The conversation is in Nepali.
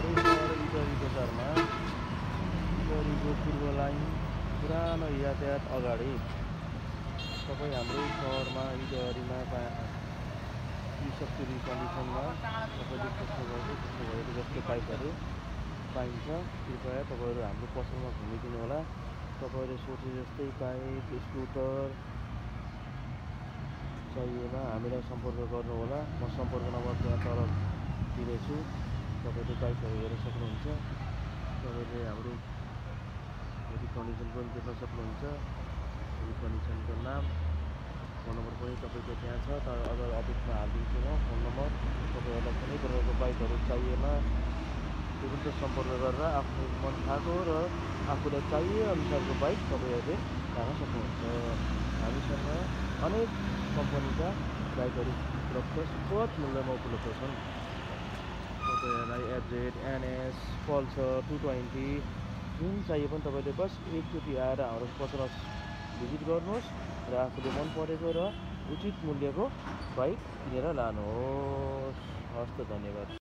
हाम्रै सहर इटहरी बजारमा इटहरीको पूर्व लाइन पुरानो यातायात अगाडि तपाईँ हाम्रै सहरमा इटहरीमा 70 कन्डिसनमा तपाईँले खोज्नुभएको जस्तो बाइकहरू पाइन्छ। कृपया तपाईँहरू हाम्रो पसलमा घुमिदिनु होला। तपाईँले सोचे जस्तै बाइक स्कुटर चाहिएमा हामीलाई सम्पर्क गर्नुहोला। म सम्पर्क नम्बर त्यहाँ तल दिनेछु। तपाईँले बाइकहरू हेर्न सक्नुहुन्छ। तपाईँले हाम्रो यदि कन्डिसन पनि देख्न सक्नुहुन्छ। यदि कन्डिसनको नाम फोन नम्बर पनि तपाईँको त्यहाँ छ। तर अगर अफिसमा हालिदिन्छु म फोन नम्बर। तपाईँहरूलाई कुनै प्रकारको बाइकहरू चाहिएमा तुरुन्त सम्पर्क गरेर आफ्नो मन थाहा र आफूलाई चाहिए अनुसारको बाइक तपाईँहरूले पाउन सक्नुहुन्छ। हामीसँग अनेक कम्पनीका बाइकहरू उपलब्ध सुपथ मूल्यमा उपलब्ध छन्। तपाईँहरूलाई एफजेड, एनएस, पल्सर 220 जुन चाहिए पनि तपाईँले बस एकचोटि आएर हाम्रो पसलमा भिजिट गर्नुहोस् र आफूले मन परेको र उचित मूल्यको बाइक किनेर लानुहोस्। हस्त, धन्यवाद।